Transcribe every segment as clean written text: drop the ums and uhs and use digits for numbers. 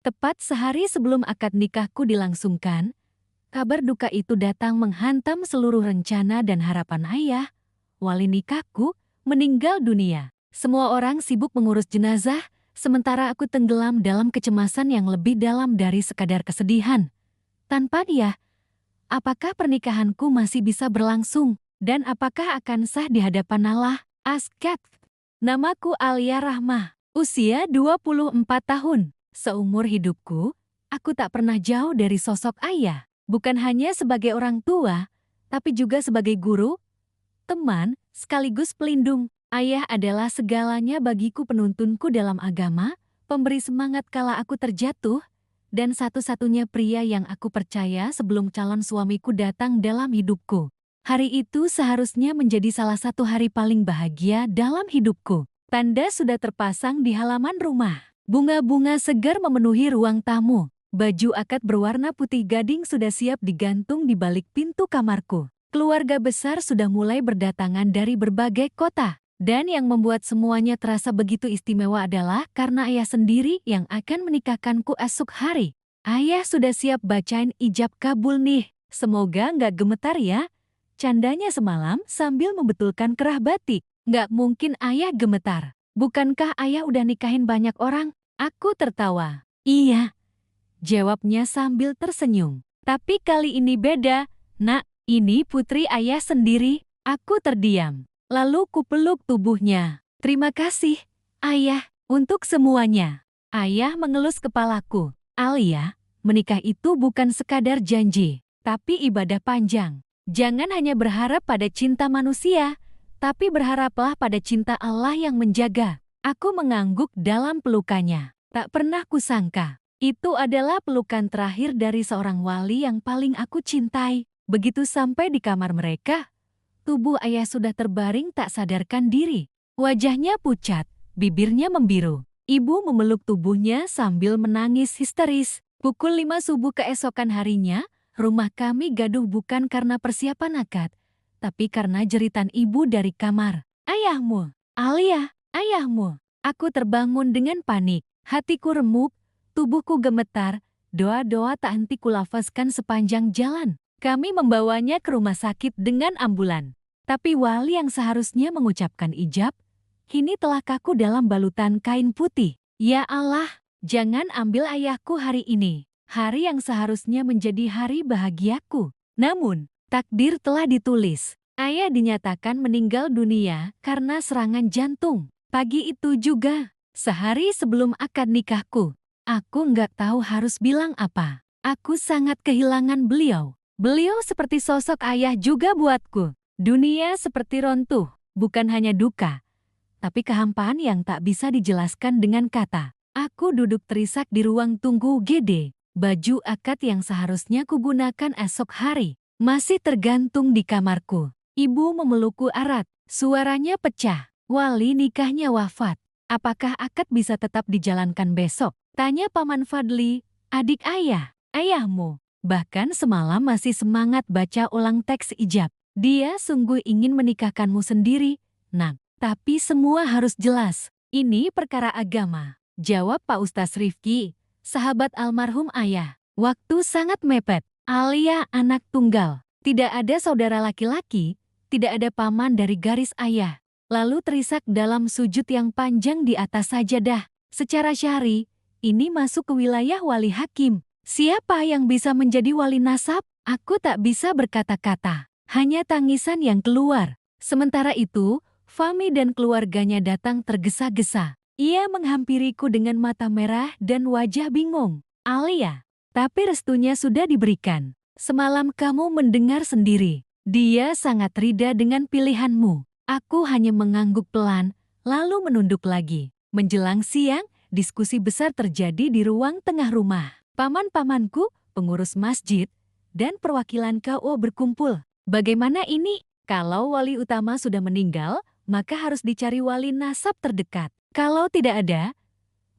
Tepat sehari sebelum akad nikahku dilangsungkan, kabar duka itu datang menghantam seluruh rencana dan harapan ayah. Wali nikahku meninggal dunia. Semua orang sibuk mengurus jenazah, sementara aku tenggelam dalam kecemasan yang lebih dalam dari sekadar kesedihan. Tanpa dia, apakah pernikahanku masih bisa berlangsung? Dan apakah akan sah di hadapan Allah? Askat. Namaku Alia Rahmah. Usia 24 tahun. Seumur hidupku, aku tak pernah jauh dari sosok ayah. Bukan hanya sebagai orang tua, tapi juga sebagai guru, teman, sekaligus pelindung. Ayah adalah segalanya bagiku, penuntunku dalam agama, pemberi semangat kala aku terjatuh, dan satu-satunya pria yang aku percaya sebelum calon suamiku datang dalam hidupku. Hari itu seharusnya menjadi salah satu hari paling bahagia dalam hidupku. Tanda sudah terpasang di halaman rumah. Bunga-bunga segar memenuhi ruang tamu. Baju akad berwarna putih gading sudah siap digantung di balik pintu kamarku. Keluarga besar sudah mulai berdatangan dari berbagai kota. Dan yang membuat semuanya terasa begitu istimewa adalah karena ayah sendiri yang akan menikahkanku esok hari. Ayah sudah siap bacain ijab kabul nih. Semoga nggak gemetar ya. Candanya semalam sambil membetulkan kerah batik. Nggak mungkin ayah gemetar. Bukankah ayah udah nikahin banyak orang? Aku tertawa. Iya, jawabnya sambil tersenyum. Tapi kali ini beda. Nak, ini putri ayah sendiri. Aku terdiam. Lalu kupeluk tubuhnya. Terima kasih, ayah, untuk semuanya. Ayah mengelus kepalaku. Alia, menikah itu bukan sekadar janji, tapi ibadah panjang. Jangan hanya berharap pada cinta manusia, tapi berharaplah pada cinta Allah yang menjaga. Aku mengangguk dalam pelukannya. Tak pernah kusangka, itu adalah pelukan terakhir dari seorang wali yang paling aku cintai. Begitu sampai di kamar mereka, tubuh ayah sudah terbaring tak sadarkan diri. Wajahnya pucat, bibirnya membiru. Ibu memeluk tubuhnya sambil menangis histeris. Pukul 5 subuh keesokan harinya, rumah kami gaduh bukan karena persiapan akad, tapi karena jeritan ibu dari kamar. Ayahmu, Alia, ayahmu. Aku terbangun dengan panik. Hatiku remuk, tubuhku gemetar, doa-doa tak henti kulafazkan sepanjang jalan. Kami membawanya ke rumah sakit dengan ambulan. Tapi wali yang seharusnya mengucapkan ijab, kini telah kaku dalam balutan kain putih. Ya Allah, jangan ambil ayahku hari ini. Hari yang seharusnya menjadi hari bahagiaku. Namun, takdir telah ditulis. Ayah dinyatakan meninggal dunia karena serangan jantung. Pagi itu juga, sehari sebelum akad nikahku, aku nggak tahu harus bilang apa. Aku sangat kehilangan beliau. Beliau seperti sosok ayah juga buatku. Dunia seperti runtuh, bukan hanya duka, tapi kehampaan yang tak bisa dijelaskan dengan kata. Aku duduk terisak di ruang tunggu UGD. Baju akad yang seharusnya kugunakan esok hari masih tergantung di kamarku. Ibu memelukku erat, suaranya pecah. Wali nikahnya wafat. Apakah akad bisa tetap dijalankan besok? Tanya Paman Fadli, adik ayah, ayahmu. Bahkan semalam masih semangat baca ulang teks ijab. Dia sungguh ingin menikahkanmu sendiri, Nak. Tapi semua harus jelas. Ini perkara agama. Jawab Pak Ustaz Rifki, sahabat almarhum ayah. Waktu sangat mepet. Alia anak tunggal. Tidak ada saudara laki-laki, tidak ada paman dari garis ayah. Lalu terisak dalam sujud yang panjang di atas sajadah. Secara syar'i, ini masuk ke wilayah wali hakim. Siapa yang bisa menjadi wali nasab? Aku tak bisa berkata-kata. Hanya tangisan yang keluar. Sementara itu, Fahmi dan keluarganya datang tergesa-gesa. Ia menghampiriku dengan mata merah dan wajah bingung. Alia, tapi restunya sudah diberikan. Semalam kamu mendengar sendiri. Dia sangat rida dengan pilihanmu. Aku hanya mengangguk pelan, lalu menunduk lagi. Menjelang siang, diskusi besar terjadi di ruang tengah rumah. Paman-pamanku, pengurus masjid, dan perwakilan KO berkumpul. Bagaimana ini? Kalau wali utama sudah meninggal, maka harus dicari wali nasab terdekat. Kalau tidak ada,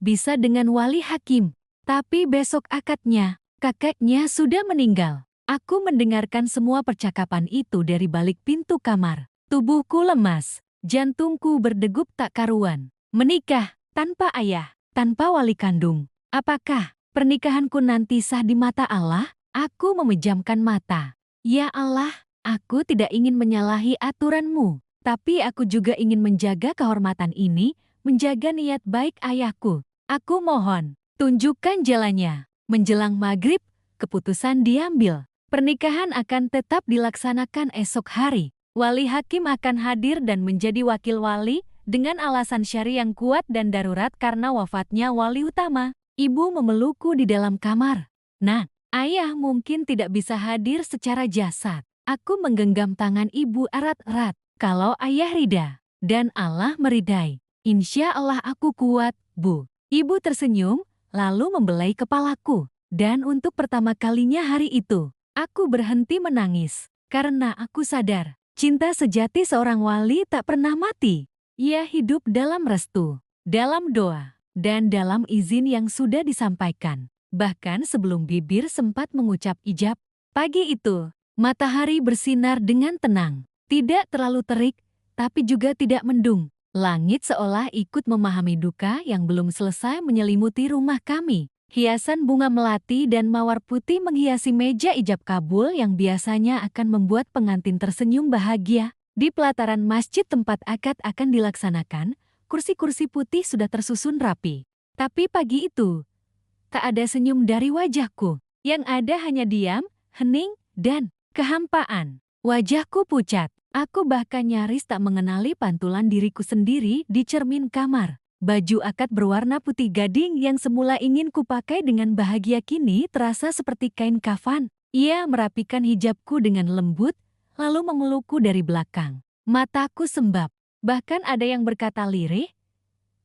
bisa dengan wali hakim. Tapi besok akadnya, kakeknya sudah meninggal. Aku mendengarkan semua percakapan itu dari balik pintu kamar. Tubuhku lemas, jantungku berdegup tak karuan. Menikah tanpa ayah, tanpa wali kandung. Apakah Pernikahanku nanti sah di mata Allah? Aku memejamkan mata. Ya Allah, aku tidak ingin menyalahi aturan-Mu, tapi aku juga ingin menjaga kehormatan ini, menjaga niat baik ayahku. Aku mohon, tunjukkan jalannya. Menjelang maghrib, keputusan diambil. Pernikahan akan tetap dilaksanakan esok hari. Wali hakim akan hadir dan menjadi wakil wali dengan alasan syar'i yang kuat dan darurat karena wafatnya wali utama. Ibu memelukku di dalam kamar. Nah, ayah mungkin tidak bisa hadir secara jasad. Aku menggenggam tangan ibu erat-erat. Kalau ayah rida dan Allah meridai, insya Allah aku kuat, Bu. Ibu tersenyum, lalu membelai kepalaku. Dan untuk pertama kalinya hari itu, aku berhenti menangis. Karena aku sadar, cinta sejati seorang wali tak pernah mati. Ia hidup dalam restu, dalam doa, dan dalam izin yang sudah disampaikan. Bahkan sebelum bibir sempat mengucap ijab. Pagi itu, matahari bersinar dengan tenang. Tidak terlalu terik, tapi juga tidak mendung. Langit seolah ikut memahami duka yang belum selesai menyelimuti rumah kami. Hiasan bunga melati dan mawar putih menghiasi meja ijab kabul yang biasanya akan membuat pengantin tersenyum bahagia. Di pelataran masjid tempat akad akan dilaksanakan, kursi-kursi putih sudah tersusun rapi. Tapi pagi itu, tak ada senyum dari wajahku. Yang ada hanya diam, hening, dan kehampaan. Wajahku pucat. Aku bahkan nyaris tak mengenali pantulan diriku sendiri di cermin kamar. Baju akad berwarna putih gading yang semula ingin kupakai dengan bahagia kini terasa seperti kain kafan. Ia merapikan hijabku dengan lembut, lalu memelukku dari belakang. Mataku sembab. Bahkan ada yang berkata lirih,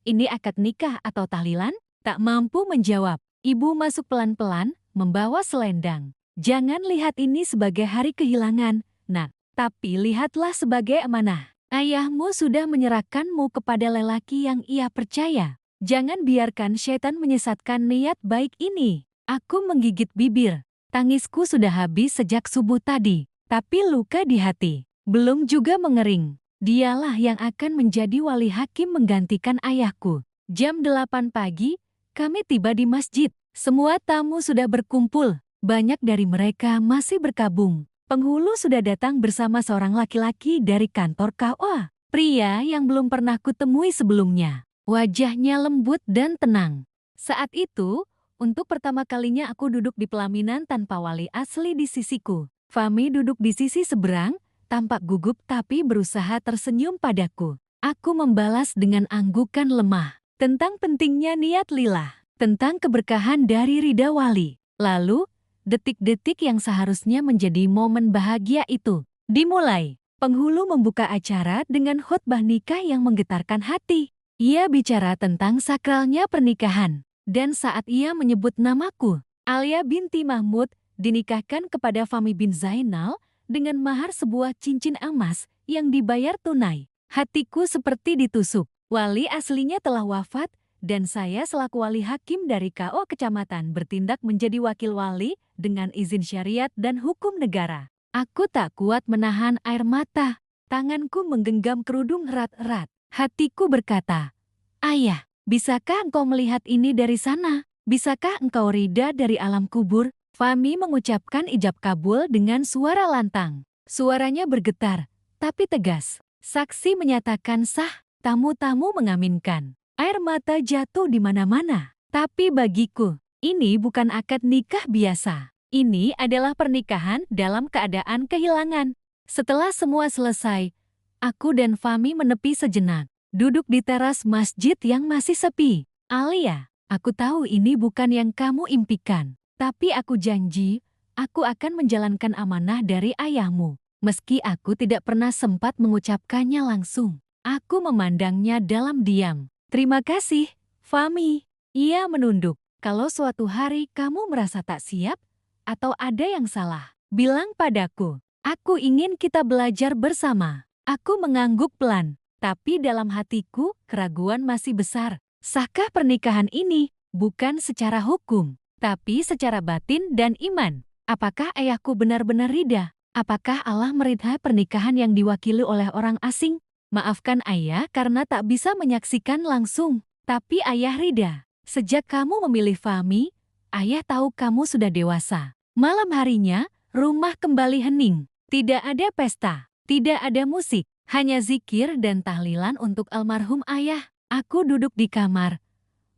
"Ini akad nikah atau tahlilan?" Tak mampu menjawab. Ibu masuk pelan-pelan, membawa selendang. "Jangan lihat ini sebagai hari kehilangan, Nak. Tapi lihatlah sebagai amanah. Ayahmu sudah menyerahkanmu kepada lelaki yang ia percaya. Jangan biarkan setan menyesatkan niat baik ini." Aku menggigit bibir. Tangisku sudah habis sejak subuh tadi. Tapi luka di hati belum juga mengering. Dialah yang akan menjadi wali hakim menggantikan ayahku. Jam 8 pagi, kami tiba di masjid. Semua tamu sudah berkumpul. Banyak dari mereka masih berkabung. Penghulu sudah datang bersama seorang laki-laki dari kantor KUA. Pria yang belum pernah kutemui sebelumnya. Wajahnya lembut dan tenang. Saat itu, untuk pertama kalinya aku duduk di pelaminan tanpa wali asli di sisiku. Fami duduk di sisi seberang, tampak gugup tapi berusaha tersenyum padaku. Aku membalas dengan anggukan lemah. Tentang pentingnya niat lillah. Tentang keberkahan dari ridha wali. Lalu, detik-detik yang seharusnya menjadi momen bahagia itu dimulai. Penghulu membuka acara dengan khutbah nikah yang menggetarkan hati. Ia bicara tentang sakralnya pernikahan. Dan saat ia menyebut namaku, Alia binti Mahmud dinikahkan kepada Fahmi bin Zainal dengan mahar sebuah cincin emas yang dibayar tunai. Hatiku seperti ditusuk. Wali aslinya telah wafat, dan saya selaku wali hakim dari KUA kecamatan bertindak menjadi wakil wali dengan izin syariat dan hukum negara. Aku tak kuat menahan air mata. Tanganku menggenggam kerudung erat-erat. Hatiku berkata, "Ayah, bisakah engkau melihat ini dari sana? Bisakah engkau ridha dari alam kubur?" Fahmi mengucapkan ijab kabul dengan suara lantang. Suaranya bergetar, tapi tegas. Saksi menyatakan sah, tamu-tamu mengaminkan. Air mata jatuh di mana-mana. Tapi bagiku, ini bukan akad nikah biasa. Ini adalah pernikahan dalam keadaan kehilangan. Setelah semua selesai, aku dan Fahmi menepi sejenak. Duduk di teras masjid yang masih sepi. "Alia, aku tahu ini bukan yang kamu impikan. Tapi aku janji, aku akan menjalankan amanah dari ayahmu." Meski aku tidak pernah sempat mengucapkannya langsung. Aku memandangnya dalam diam. "Terima kasih, Fahmi." Ia menunduk. "Kalau suatu hari kamu merasa tak siap, atau ada yang salah, bilang padaku. Aku ingin kita belajar bersama." Aku mengangguk pelan, tapi dalam hatiku keraguan masih besar. Sahkah pernikahan ini? Bukan secara hukum, tapi secara batin dan iman. Apakah ayahku benar-benar ridha? Apakah Allah meridhai pernikahan yang diwakili oleh orang asing? Maafkan ayah karena tak bisa menyaksikan langsung, tapi ayah ridha. Sejak kamu memilih Fahmi, ayah tahu kamu sudah dewasa. Malam harinya, rumah kembali hening. Tidak ada pesta, tidak ada musik, hanya zikir dan tahlilan untuk almarhum ayah. Aku duduk di kamar,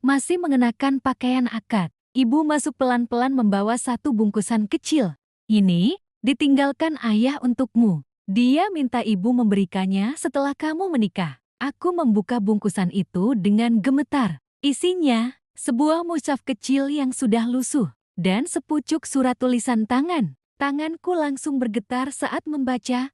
masih mengenakan pakaian akad. Ibu masuk pelan-pelan membawa satu bungkusan kecil. Ini ditinggalkan ayah untukmu. Dia minta ibu memberikannya setelah kamu menikah. Aku membuka bungkusan itu dengan gemetar. Isinya, sebuah mushaf kecil yang sudah lusuh, dan sepucuk surat tulisan tangan. Tanganku langsung bergetar saat membaca.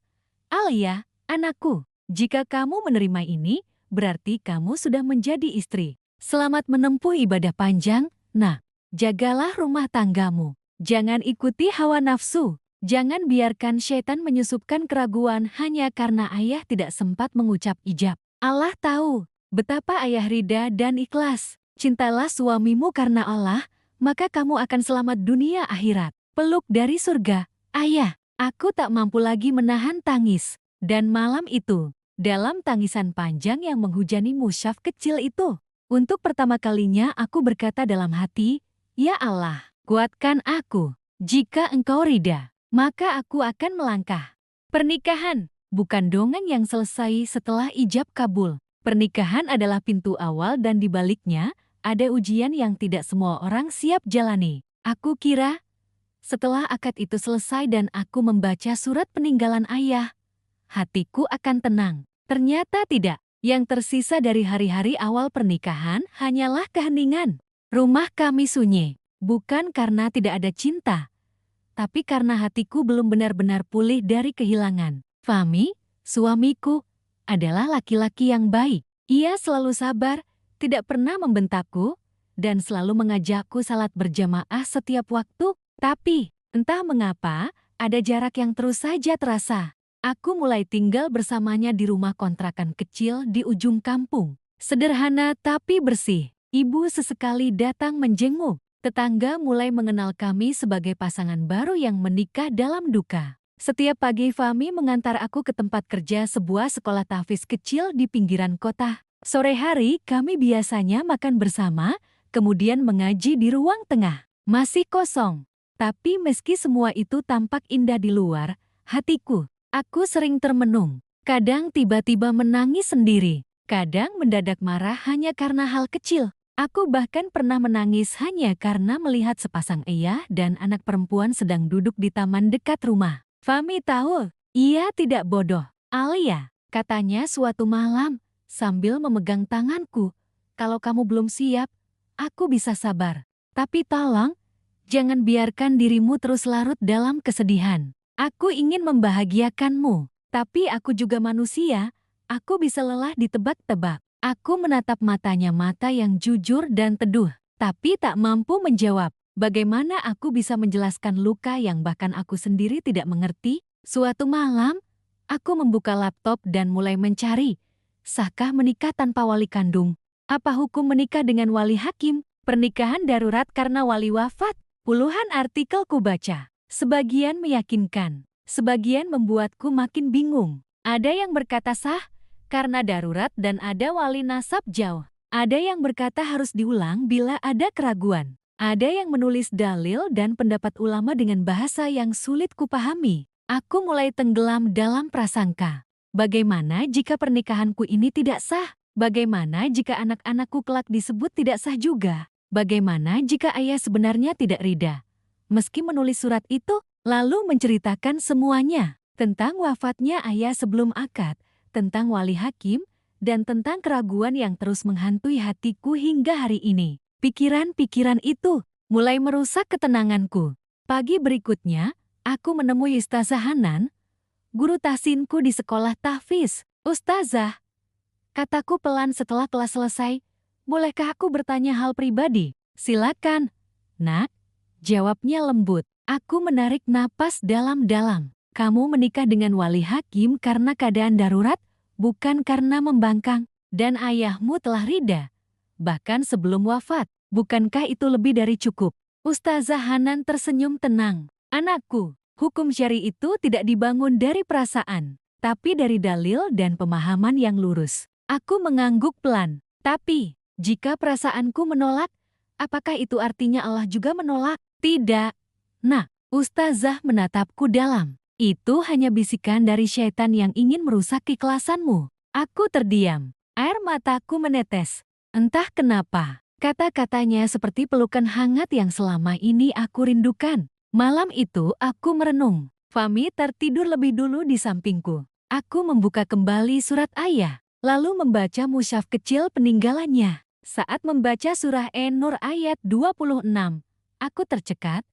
Alia, anakku, jika kamu menerima ini, berarti kamu sudah menjadi istri. Selamat menempuh ibadah panjang, nah. Jagalah rumah tanggamu. Jangan ikuti hawa nafsu. Jangan biarkan syaitan menyusupkan keraguan hanya karena ayah tidak sempat mengucap ijab. Allah tahu betapa ayah rida dan ikhlas. Cintalah suamimu karena Allah, maka kamu akan selamat dunia akhirat. Peluk dari surga. Ayah, aku tak mampu lagi menahan tangis. Dan malam itu, dalam tangisan panjang yang menghujani mushaf kecil itu, untuk pertama kalinya aku berkata dalam hati, Ya Allah, kuatkan aku. Jika Engkau ridha, maka aku akan melangkah. Pernikahan bukan dongeng yang selesai setelah ijab kabul. Pernikahan adalah pintu awal dan di baliknya ada ujian yang tidak semua orang siap jalani. Aku kira setelah akad itu selesai dan aku membaca surat peninggalan ayah, hatiku akan tenang. Ternyata tidak. Yang tersisa dari hari-hari awal pernikahan hanyalah keheningan. Rumah kami sunyi, bukan karena tidak ada cinta, tapi karena hatiku belum benar-benar pulih dari kehilangan. Fahmi, suamiku, adalah laki-laki yang baik. Ia selalu sabar, tidak pernah membentakku, dan selalu mengajakku salat berjamaah setiap waktu. Tapi, entah mengapa, ada jarak yang terus saja terasa. Aku mulai tinggal bersamanya di rumah kontrakan kecil di ujung kampung. Sederhana tapi bersih. Ibu sesekali datang menjenguk. Tetangga mulai mengenal kami sebagai pasangan baru yang menikah dalam duka. Setiap pagi Fahmi mengantar aku ke tempat kerja sebuah sekolah tahfiz kecil di pinggiran kota. Sore hari kami biasanya makan bersama, kemudian mengaji di ruang tengah. Masih kosong. Tapi meski semua itu tampak indah di luar, hatiku, aku sering termenung. Kadang tiba-tiba menangis sendiri. Kadang mendadak marah hanya karena hal kecil. Aku bahkan pernah menangis hanya karena melihat sepasang ayah dan anak perempuan sedang duduk di taman dekat rumah. Fahmi tahu, ia tidak bodoh. Alia, katanya suatu malam, sambil memegang tanganku, kalau kamu belum siap, aku bisa sabar. Tapi tolong, jangan biarkan dirimu terus larut dalam kesedihan. Aku ingin membahagiakanmu, tapi aku juga manusia, aku bisa lelah ditebak-tebak. Aku menatap matanya, mata yang jujur dan teduh, tapi tak mampu menjawab. Bagaimana aku bisa menjelaskan luka yang bahkan aku sendiri tidak mengerti? Suatu malam, aku membuka laptop dan mulai mencari, sahkah menikah tanpa wali kandung? Apa hukum menikah dengan wali hakim? Pernikahan darurat karena wali wafat? Puluhan artikel ku baca. Sebagian meyakinkan, sebagian membuatku makin bingung. Ada yang berkata sah karena darurat dan ada wali nasab jauh. Ada yang berkata harus diulang bila ada keraguan. Ada yang menulis dalil dan pendapat ulama dengan bahasa yang sulit kupahami. Aku mulai tenggelam dalam prasangka. Bagaimana jika pernikahanku ini tidak sah? Bagaimana jika anak-anakku kelak disebut tidak sah juga? Bagaimana jika ayah sebenarnya tidak ridha? Meski menulis surat itu, lalu menceritakan semuanya tentang wafatnya ayah sebelum akad, tentang wali hakim, dan tentang keraguan yang terus menghantui hatiku hingga hari ini. Pikiran-pikiran itu mulai merusak ketenanganku. Pagi berikutnya, aku menemui Ustazah Hanan, guru tahsinku di sekolah tahfiz. Ustazah, kataku pelan setelah kelas selesai, bolehkah aku bertanya hal pribadi? Silakan, Nak, jawabnya lembut. Aku menarik napas dalam-dalam. Kamu menikah dengan wali hakim karena keadaan darurat, bukan karena membangkang, dan ayahmu telah ridha. Bahkan sebelum wafat, bukankah itu lebih dari cukup? Ustazah Hanan tersenyum tenang. Anakku, hukum syari itu tidak dibangun dari perasaan, tapi dari dalil dan pemahaman yang lurus. Aku mengangguk pelan. Tapi, jika perasaanku menolak, Apakah itu artinya Allah juga menolak? Tidak. Nah, Ustazah menatapku dalam. Itu hanya bisikan dari syaitan yang ingin merusak keikhlasanmu. Aku terdiam. Air mataku menetes. Entah kenapa, kata-katanya seperti pelukan hangat yang selama ini aku rindukan. Malam itu aku merenung. Fahmi tertidur lebih dulu di sampingku. Aku membuka kembali surat ayah, lalu membaca mushaf kecil peninggalannya. Saat membaca surah An-Nur ayat 26, aku tercekat.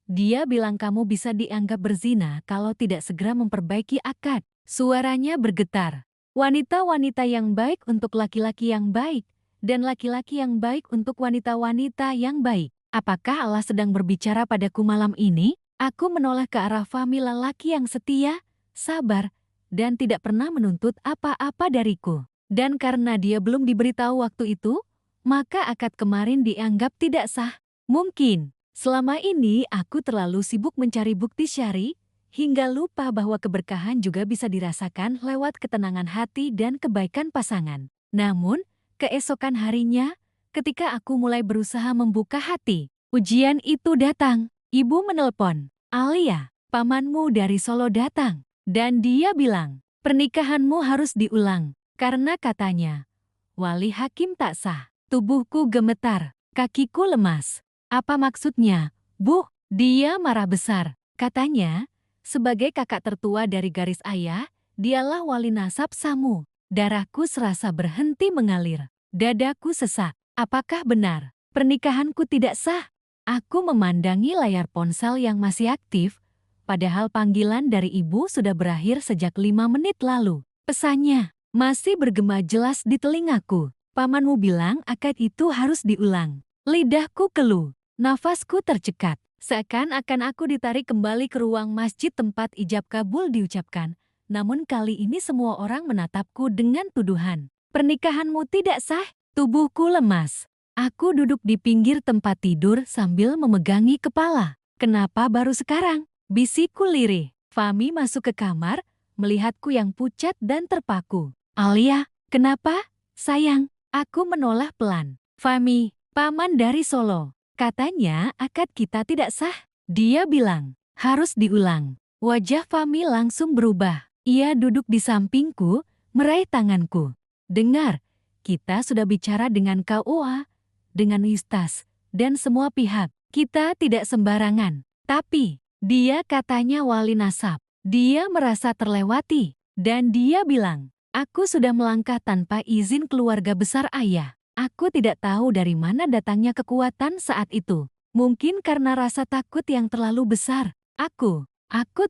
Dia bilang kamu bisa dianggap berzina kalau tidak segera memperbaiki akad. Suaranya bergetar. Wanita-wanita yang baik untuk laki-laki yang baik, dan laki-laki yang baik untuk wanita-wanita yang baik. Apakah Allah sedang berbicara padaku malam ini? Aku menoleh ke arah Fahmi, lelaki yang setia, sabar, dan tidak pernah menuntut apa-apa dariku. Dan karena dia belum diberitahu waktu itu, maka akad kemarin dianggap tidak sah. Mungkin selama ini aku terlalu sibuk mencari bukti syar'i, hingga lupa bahwa keberkahan juga bisa dirasakan lewat ketenangan hati dan kebaikan pasangan. Namun, keesokan harinya, ketika aku mulai berusaha membuka hati, ujian itu datang. Ibu menelpon, Alia, pamanmu dari Solo datang. Dan dia bilang, pernikahanmu harus diulang, karena katanya, wali hakim tak sah. Tubuhku gemetar, kakiku lemas. Apa maksudnya, Bu? Dia marah besar. Katanya, sebagai kakak tertua dari garis ayah, dialah wali nasab Samu. Darahku serasa berhenti mengalir. Dadaku sesak. Apakah benar? Pernikahanku tidak sah? Aku memandangi layar ponsel yang masih aktif, padahal panggilan dari ibu sudah berakhir sejak 5 menit lalu. Pesannya masih bergema jelas di telingaku. Pamanmu bilang akad itu harus diulang. Lidahku keluh. Nafasku tercekat, seakan-akan aku ditarik kembali ke ruang masjid tempat ijab kabul diucapkan. Namun kali ini semua orang menatapku dengan tuduhan. Pernikahanmu tidak sah, tubuhku lemas. Aku duduk di pinggir tempat tidur sambil memegangi kepala. Kenapa baru sekarang? Bisikku lirih. Fahmi masuk ke kamar, melihatku yang pucat dan terpaku. Alia, kenapa? Sayang, aku menoleh pelan. Fahmi, paman dari Solo. Katanya akad kita tidak sah. Dia bilang, harus diulang. Wajah Fahmi langsung berubah. Ia duduk di sampingku, meraih tanganku. Dengar, kita sudah bicara dengan KUA, dengan Ustaz, dan semua pihak. Kita tidak sembarangan. Tapi, dia katanya wali nasab. Dia merasa terlewati. Dan dia bilang, aku sudah melangkah tanpa izin keluarga besar ayah. Aku tidak tahu dari mana datangnya kekuatan saat itu. Mungkin karena rasa takut yang terlalu besar. Aku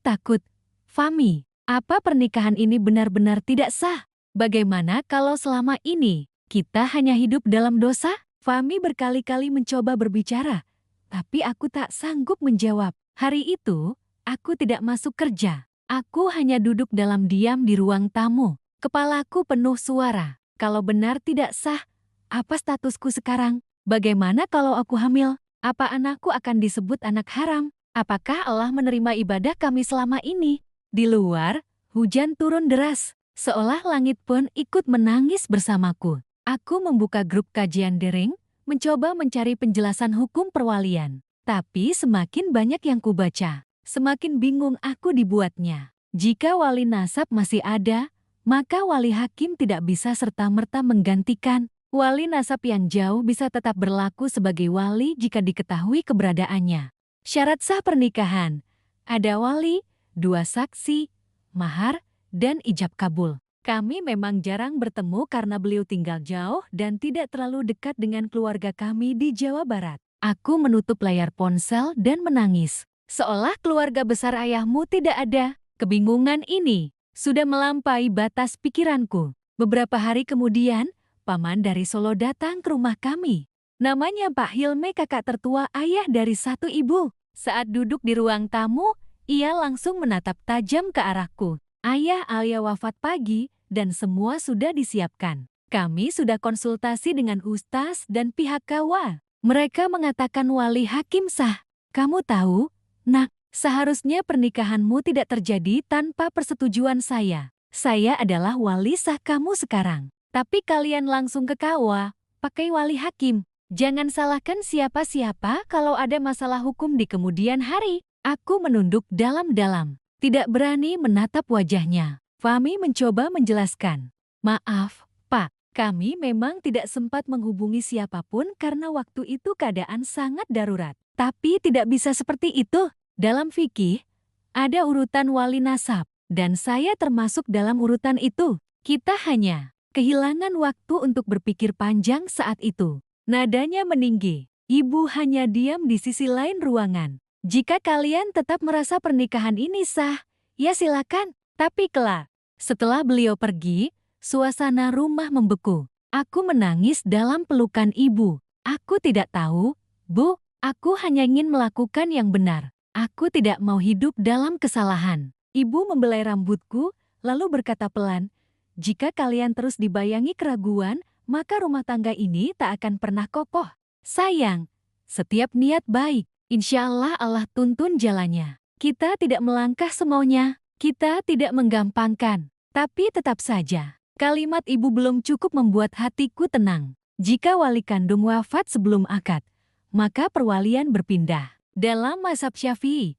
takut. Fahmi, apa pernikahan ini benar-benar tidak sah? Bagaimana kalau selama ini kita hanya hidup dalam dosa? Fahmi berkali-kali mencoba berbicara, tapi aku tak sanggup menjawab. Hari itu, aku tidak masuk kerja. Aku hanya duduk dalam diam di ruang tamu. Kepalaku penuh suara. Kalau benar tidak sah, apa statusku sekarang? Bagaimana kalau aku hamil? Apa anakku akan disebut anak haram? Apakah Allah menerima ibadah kami selama ini? Di luar, hujan turun deras. Seolah langit pun ikut menangis bersamaku. Aku membuka grup kajian daring, mencoba mencari penjelasan hukum perwalian. Tapi semakin banyak yang kubaca, semakin bingung aku dibuatnya. Jika wali nasab masih ada, maka wali hakim tidak bisa serta-merta menggantikan. Wali nasab yang jauh bisa tetap berlaku sebagai wali jika diketahui keberadaannya. Syarat sah pernikahan, ada wali, 2 saksi, mahar, dan ijab kabul. Kami memang jarang bertemu karena beliau tinggal jauh dan tidak terlalu dekat dengan keluarga kami di Jawa Barat. Aku menutup layar ponsel dan menangis. Seolah keluarga besar ayahmu tidak ada. Kebingungan ini sudah melampaui batas pikiranku. Beberapa hari kemudian, paman dari Solo datang ke rumah kami. Namanya Pak Hilme, kakak tertua ayah dari satu ibu. Saat duduk di ruang tamu, ia langsung menatap tajam ke arahku. Ayah Alia wafat pagi dan semua sudah disiapkan. Kami sudah konsultasi dengan Ustaz dan pihak KUA. Mereka mengatakan wali hakim sah. Kamu tahu, Nak, seharusnya pernikahanmu tidak terjadi tanpa persetujuan saya. Saya adalah wali sah kamu sekarang. Tapi kalian langsung ke KUA, pakai wali hakim. Jangan salahkan siapa-siapa kalau ada masalah hukum di kemudian hari. Aku menunduk dalam-dalam, tidak berani menatap wajahnya. Fahmi mencoba menjelaskan. Maaf, Pak, kami memang tidak sempat menghubungi siapapun karena waktu itu keadaan sangat darurat. Tapi tidak bisa seperti itu. Dalam fikih, ada urutan wali nasab, dan saya termasuk dalam urutan itu. Kita hanya kehilangan waktu untuk berpikir panjang saat itu. Nadanya meninggi. Ibu hanya diam di sisi lain ruangan. Jika kalian tetap merasa pernikahan ini sah, ya silakan. Tapi kelak, setelah beliau pergi, suasana rumah membeku. Aku menangis dalam pelukan ibu. Aku tidak tahu, Bu, aku hanya ingin melakukan yang benar. Aku tidak mau hidup dalam kesalahan. Ibu membelai rambutku, lalu berkata pelan, jika kalian terus dibayangi keraguan, maka rumah tangga ini tak akan pernah kokoh. Sayang, setiap niat baik, insya Allah tuntun jalannya. Kita tidak melangkah semaunya, kita tidak menggampangkan. Tapi tetap saja, kalimat ibu belum cukup membuat hatiku tenang. Jika wali kandung wafat sebelum akad, maka perwalian berpindah. Dalam mazhab Syafi'i,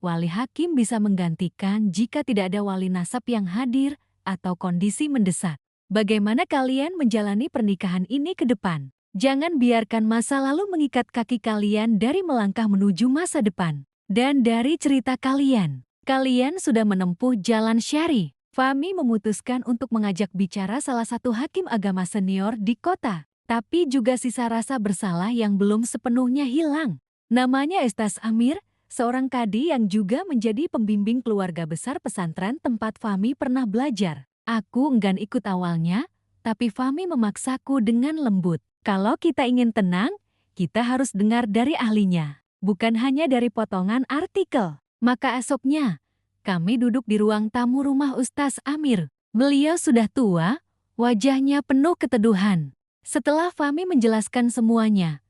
wali hakim bisa menggantikan jika tidak ada wali nasab yang hadir atau kondisi mendesak. Bagaimana kalian menjalani pernikahan ini ke depan? Jangan biarkan masa lalu mengikat kaki kalian dari melangkah menuju masa depan. Dan dari cerita kalian, kalian sudah menempuh jalan syar'i. Fahmi memutuskan untuk mengajak bicara salah satu hakim agama senior di kota. Tapi juga sisa rasa bersalah yang belum sepenuhnya hilang. Namanya Ustaz Amir, seorang kadi yang juga menjadi pembimbing keluarga besar pesantren tempat Fahmi pernah belajar. Aku enggan ikut awalnya, tapi Fahmi memaksaku dengan lembut. Kalau kita ingin tenang, kita harus dengar dari ahlinya, bukan hanya dari potongan artikel. Maka esoknya, kami duduk di ruang tamu rumah Ustaz Amir. Beliau sudah tua, wajahnya penuh keteduhan. Setelah Fahmi menjelaskan semuanya,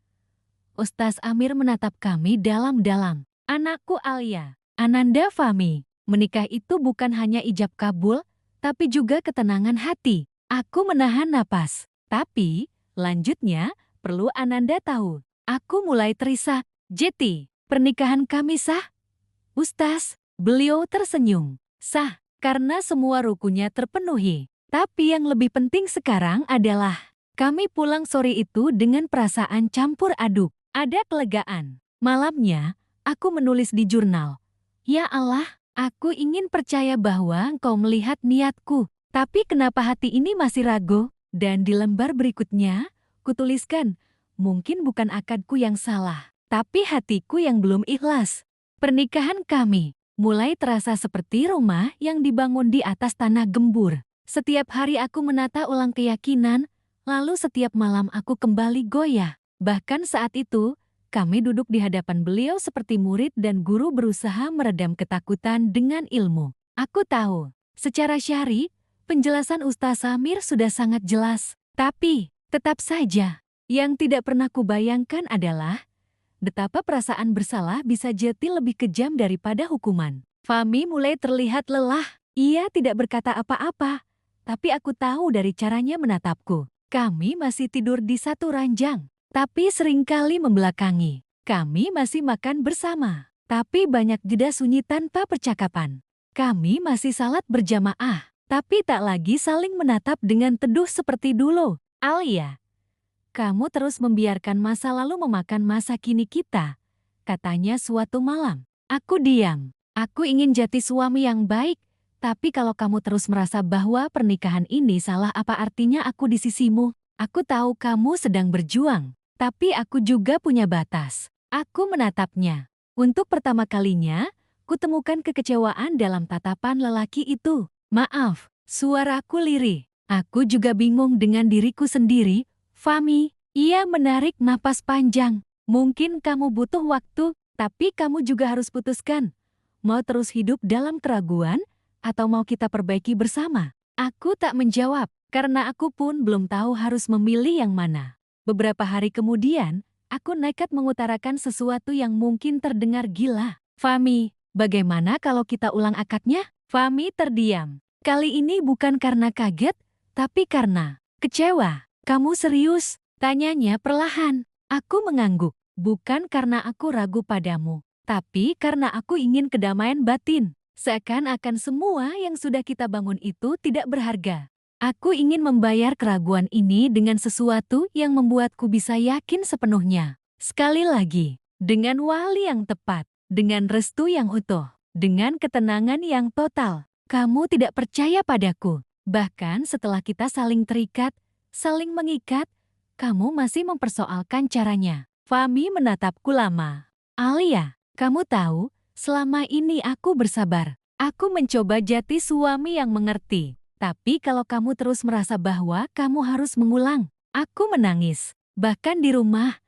Ustaz Amir menatap kami dalam-dalam. Anakku Alia, Ananda Fahmi, menikah itu bukan hanya ijab kabul, tapi juga ketenangan hati. Aku menahan napas. Tapi, lanjutnya, perlu Ananda tahu. Aku mulai terisak. Jeti, pernikahan kami sah? Ustaz, beliau tersenyum. Sah, karena semua rukunnya terpenuhi. Tapi yang lebih penting sekarang adalah, kami pulang sore itu dengan perasaan campur aduk. Ada kelegaan. Malamnya, aku menulis di jurnal. Ya Allah, aku ingin percaya bahwa Engkau melihat niatku, tapi kenapa hati ini masih ragu? Dan di lembar berikutnya, kutuliskan, mungkin bukan akadku yang salah, tapi hatiku yang belum ikhlas. Pernikahan kami mulai terasa seperti rumah yang dibangun di atas tanah gembur. Setiap hari aku menata ulang keyakinan, lalu setiap malam aku kembali goyah. Bahkan saat itu, kami duduk di hadapan beliau seperti murid dan guru berusaha meredam ketakutan dengan ilmu. Aku tahu, secara syar'i, penjelasan Ustaz Amir sudah sangat jelas. Tapi, tetap saja, yang tidak pernah kubayangkan adalah betapa perasaan bersalah bisa jadi lebih kejam daripada hukuman. Fahmi mulai terlihat lelah. Ia tidak berkata apa-apa, tapi aku tahu dari caranya menatapku. Kami masih tidur di satu ranjang, tapi seringkali membelakangi. Kami masih makan bersama, tapi banyak jeda sunyi tanpa percakapan. Kami masih salat berjamaah, tapi tak lagi saling menatap dengan teduh seperti dulu. Alia, kamu terus membiarkan masa lalu memakan masa kini kita, katanya suatu malam. Aku diam. Aku ingin jati suami yang baik, tapi kalau kamu terus merasa bahwa pernikahan ini salah, apa artinya aku di sisimu? Aku tahu kamu sedang berjuang. Tapi aku juga punya batas. Aku menatapnya. Untuk pertama kalinya, kutemukan kekecewaan dalam tatapan lelaki itu. Maaf, suaraku lirih. Aku juga bingung dengan diriku sendiri. Fahmi, ia menarik napas panjang. Mungkin kamu butuh waktu, tapi kamu juga harus putuskan. Mau terus hidup dalam keraguan, atau mau kita perbaiki bersama? Aku tak menjawab, karena aku pun belum tahu harus memilih yang mana. Beberapa hari kemudian, aku nekat mengutarakan sesuatu yang mungkin terdengar gila. Fahmi, bagaimana kalau kita ulang akadnya? Fahmi terdiam. Kali ini bukan karena kaget, tapi karena kecewa. Kamu serius? Tanyanya perlahan. Aku mengangguk. Bukan karena aku ragu padamu, tapi karena aku ingin kedamaian batin. Seakan-akan semua yang sudah kita bangun itu tidak berharga. Aku ingin membayar keraguan ini dengan sesuatu yang membuatku bisa yakin sepenuhnya. Sekali lagi, dengan wali yang tepat, dengan restu yang utuh, dengan ketenangan yang total. Kamu tidak percaya padaku. Bahkan setelah kita saling terikat, saling mengikat, kamu masih mempersoalkan caranya. Fahmi menatapku lama. Alia, kamu tahu, selama ini aku bersabar. Aku mencoba jati suami yang mengerti. Tapi kalau kamu terus merasa bahwa kamu harus mengulang, aku menangis. Bahkan di rumah,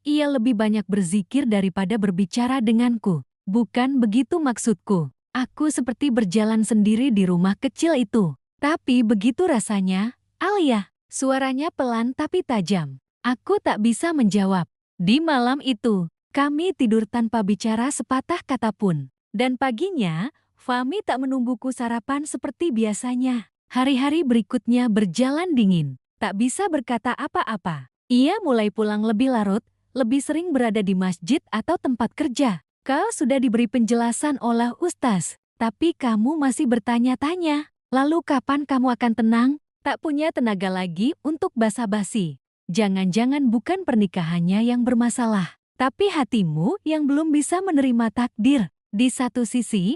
ia lebih banyak berzikir daripada berbicara denganku. Bukan begitu maksudku. Aku seperti berjalan sendiri di rumah kecil itu. Tapi begitu rasanya, Alia. Suaranya pelan tapi tajam. Aku tak bisa menjawab. Di malam itu, kami tidur tanpa bicara sepatah kata pun. Dan paginya, Fahmi tak menungguku sarapan seperti biasanya. Hari-hari berikutnya berjalan dingin. Tak bisa berkata apa-apa. Ia mulai pulang lebih larut, lebih sering berada di masjid atau tempat kerja. Kau sudah diberi penjelasan oleh Ustaz, tapi kamu masih bertanya-tanya. Lalu kapan kamu akan tenang? Tak punya tenaga lagi untuk basa-basi. Jangan-jangan bukan pernikahannya yang bermasalah, tapi hatimu yang belum bisa menerima takdir. Di satu sisi,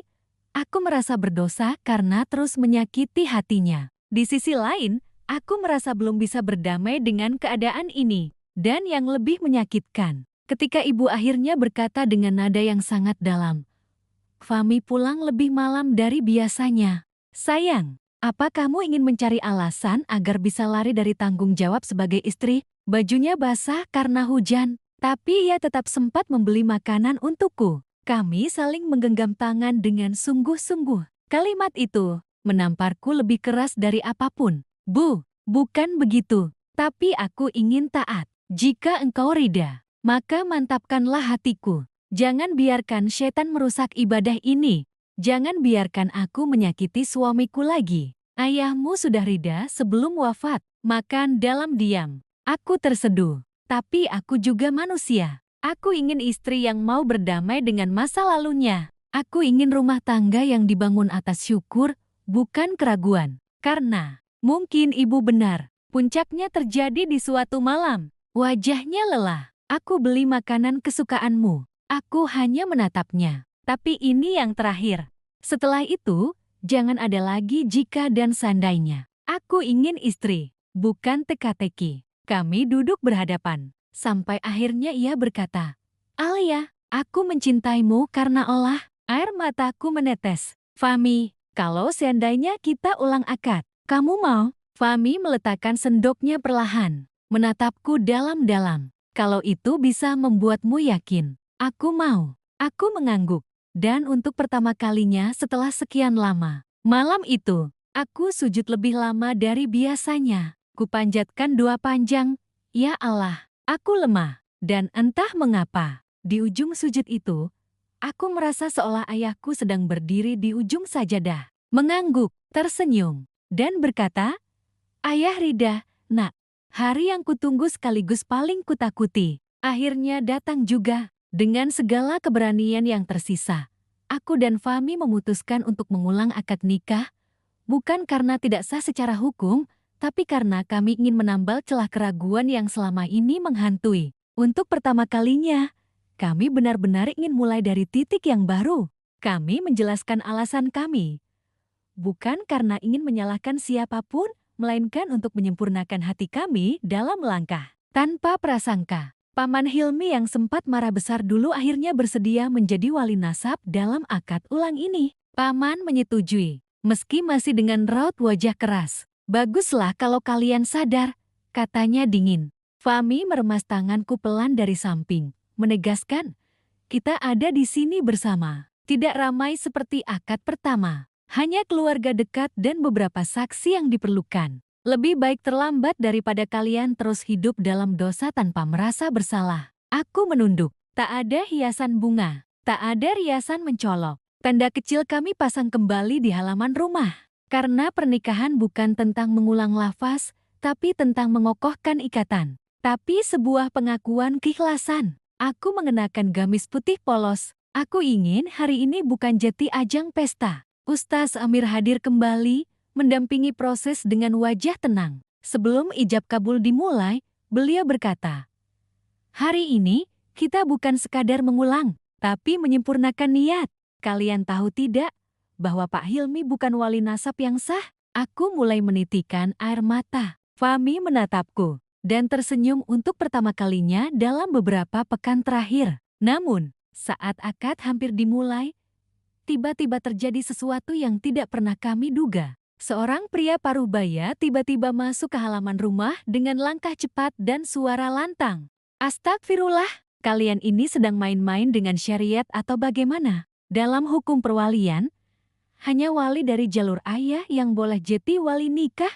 aku merasa berdosa karena terus menyakiti hatinya. Di sisi lain, aku merasa belum bisa berdamai dengan keadaan ini. Dan yang lebih menyakitkan, ketika ibu akhirnya berkata dengan nada yang sangat dalam, Fahmi pulang lebih malam dari biasanya. Sayang, apa kamu ingin mencari alasan agar bisa lari dari tanggung jawab sebagai istri? Bajunya basah karena hujan, tapi ia tetap sempat membeli makanan untukku. Kami saling menggenggam tangan dengan sungguh-sungguh. Kalimat itu menamparku lebih keras dari apapun. Bu, bukan begitu. Tapi aku ingin taat. Jika engkau rida, maka mantapkanlah hatiku. Jangan biarkan setan merusak ibadah ini. Jangan biarkan aku menyakiti suamiku lagi. Ayahmu sudah rida sebelum wafat. Makan dalam diam. Aku terseduh. Tapi aku juga manusia. Aku ingin istri yang mau berdamai dengan masa lalunya. Aku ingin rumah tangga yang dibangun atas syukur, bukan keraguan. Karena mungkin ibu benar. Puncaknya terjadi di suatu malam. Wajahnya lelah. Aku beli makanan kesukaanmu. Aku hanya menatapnya. Tapi ini yang terakhir. Setelah itu, jangan ada lagi jika dan seandainya. Aku ingin istri, bukan teka-teki. Kami duduk berhadapan. Sampai akhirnya ia berkata, Alia, aku mencintaimu karena Allah. Air mataku menetes. Fahmi, kalau seandainya kita ulang akad, kamu mau? Fahmi meletakkan sendoknya perlahan, menatapku dalam-dalam. Kalau itu bisa membuatmu yakin, aku mau. Aku mengangguk. Dan untuk pertama kalinya setelah sekian lama, malam itu, aku sujud lebih lama dari biasanya. Kupanjatkan doa panjang, Ya Allah, aku lemah. Dan entah mengapa, di ujung sujud itu, aku merasa seolah ayahku sedang berdiri di ujung sajadah, mengangguk, tersenyum, dan berkata, Ayah Rida, nak, hari yang kutunggu sekaligus paling kutakuti, akhirnya datang juga. Dengan segala keberanian yang tersisa, aku dan Fahmi memutuskan untuk mengulang akad nikah, bukan karena tidak sah secara hukum, tapi karena kami ingin menambal celah keraguan yang selama ini menghantui. Untuk pertama kalinya, kami benar-benar ingin mulai dari titik yang baru. Kami menjelaskan alasan kami, bukan karena ingin menyalahkan siapapun, melainkan untuk menyempurnakan hati kami dalam langkah. Tanpa prasangka, Paman Hilmi yang sempat marah besar dulu akhirnya bersedia menjadi wali nasab dalam akad ulang ini. Paman menyetujui, meski masih dengan raut wajah keras. Baguslah kalau kalian sadar, katanya dingin. Fahmi meremas tanganku pelan dari samping, menegaskan, kita ada di sini bersama. Tidak ramai seperti akad pertama. Hanya keluarga dekat dan beberapa saksi yang diperlukan. Lebih baik terlambat daripada kalian terus hidup dalam dosa tanpa merasa bersalah. Aku menunduk. Tak ada hiasan bunga. Tak ada riasan mencolok. Tanda kecil kami pasang kembali di halaman rumah. Karena pernikahan bukan tentang mengulang lafaz, tapi tentang mengokohkan ikatan. tapi sebuah pengakuan keikhlasan. Aku mengenakan gamis putih polos. Aku ingin hari ini bukan jadi ajang pesta. Ustaz Amir hadir kembali, mendampingi proses dengan wajah tenang. Sebelum ijab kabul dimulai, beliau berkata, "Hari ini, kita bukan sekadar mengulang, tapi menyempurnakan niat. Kalian tahu tidak, bahwa Pak Hilmi bukan wali nasab yang sah?" Aku mulai menitikan air mata. Fahmi menatapku dan tersenyum untuk pertama kalinya dalam beberapa pekan terakhir. Namun, saat akad hampir dimulai, tiba-tiba terjadi sesuatu yang tidak pernah kami duga. Seorang pria paruh baya tiba-tiba masuk ke halaman rumah dengan langkah cepat dan suara lantang. "Astagfirullah, kalian ini sedang main-main dengan syariat atau bagaimana? Dalam hukum perwalian, hanya wali dari jalur ayah yang boleh jadi wali nikah.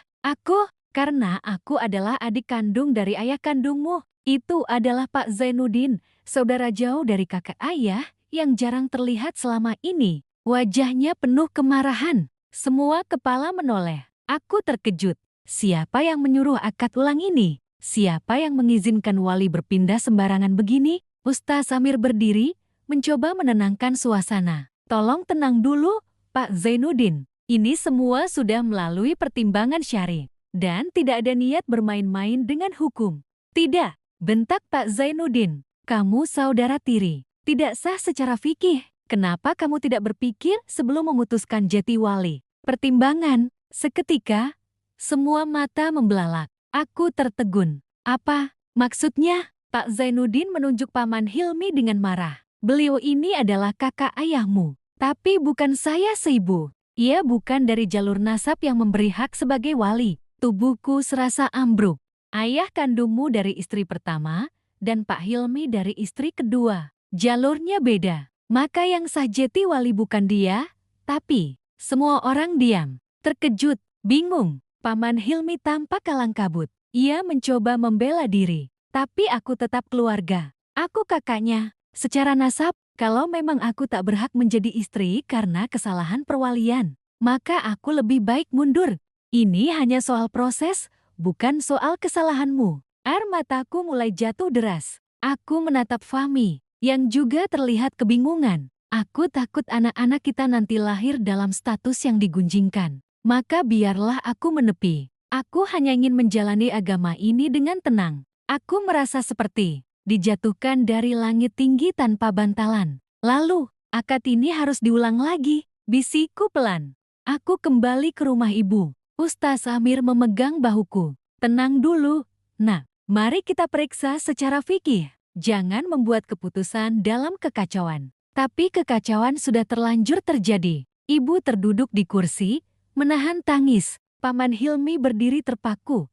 Karena aku adalah adik kandung dari ayah kandungmu. Itu adalah Pak Zainuddin, saudara jauh dari kakak ayah yang jarang terlihat selama ini." Wajahnya penuh kemarahan. Semua kepala menoleh. Aku terkejut. Siapa yang menyuruh akad ulang ini? Siapa yang mengizinkan wali berpindah sembarangan begini? Ustaz Samir berdiri, mencoba menenangkan suasana. "Tolong tenang dulu, Pak Zainuddin. Ini semua sudah melalui pertimbangan syar'i. Dan tidak ada niat bermain-main dengan hukum." "Tidak," bentak Pak Zainuddin. "Kamu saudara tiri. Tidak sah secara fikih. Kenapa kamu tidak berpikir sebelum memutuskan jadi wali?" Pertimbangan. Seketika, semua mata membelalak. Aku tertegun. "Apa maksudnya?" Pak Zainuddin menunjuk Paman Hilmi dengan marah. "Beliau ini adalah kakak ayahmu. Tapi bukan saya seibu. Ia bukan dari jalur nasab yang memberi hak sebagai wali." Tubuhku serasa ambruk. Ayah kandungmu dari istri pertama, dan Pak Hilmi dari istri kedua. Jalurnya beda. Maka yang sah jadi wali bukan dia, tapi semua orang diam. Terkejut, bingung. Paman Hilmi tampak kalang kabut. Ia mencoba membela diri. "Tapi aku tetap keluarga. Aku kakaknya. Secara nasab, kalau memang aku tak berhak menjadi istri karena kesalahan perwalian, maka aku lebih baik mundur. Ini hanya soal proses, bukan soal kesalahanmu." Air mataku mulai jatuh deras. Aku menatap Fahmi, yang juga terlihat kebingungan. Aku takut anak-anak kita nanti lahir dalam status yang digunjingkan. Maka biarlah aku menepi. Aku hanya ingin menjalani agama ini dengan tenang. Aku merasa seperti dijatuhkan dari langit tinggi tanpa bantalan. "Lalu, akad ini harus diulang lagi," bisikku pelan. Aku kembali ke rumah ibu. Ustaz Amir memegang bahuku. "Tenang dulu, Nak. Mari kita periksa secara fikih. Jangan membuat keputusan dalam kekacauan." Tapi kekacauan sudah terlanjur terjadi. Ibu terduduk di kursi, menahan tangis. Paman Hilmi berdiri terpaku.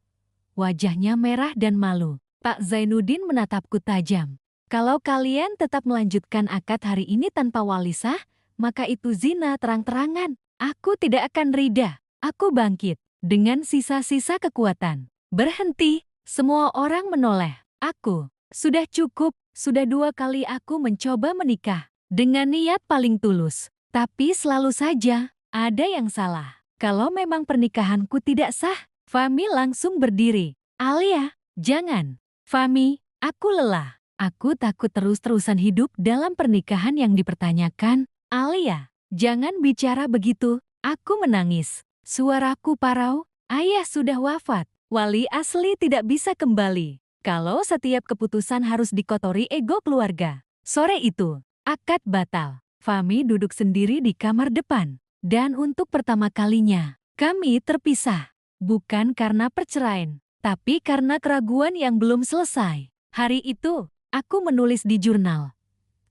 Wajahnya merah dan malu. Pak Zainuddin menatapku tajam. "Kalau kalian tetap melanjutkan akad hari ini tanpa wali sah, maka itu zina terang-terangan. Aku tidak akan rida." Aku bangkit dengan sisa-sisa kekuatan. "Berhenti!" Semua orang menoleh. Sudah cukup. Sudah 2 kali aku mencoba menikah dengan niat paling tulus. Tapi selalu saja ada yang salah. Kalau memang pernikahanku tidak sah." Fahmi langsung berdiri. "Alia, jangan." "Fahmi, aku lelah. Aku takut terus-terusan hidup dalam pernikahan yang dipertanyakan." "Alia, jangan bicara begitu." Aku menangis. Suaraku parau. Ayah sudah wafat. Wali asli tidak bisa kembali. Kalau setiap keputusan harus dikotori ego keluarga. Sore itu, akad batal. Fahmi duduk sendiri di kamar depan. Dan untuk pertama kalinya, kami terpisah. Bukan karena perceraian, tapi karena keraguan yang belum selesai. Hari itu, aku menulis di jurnal.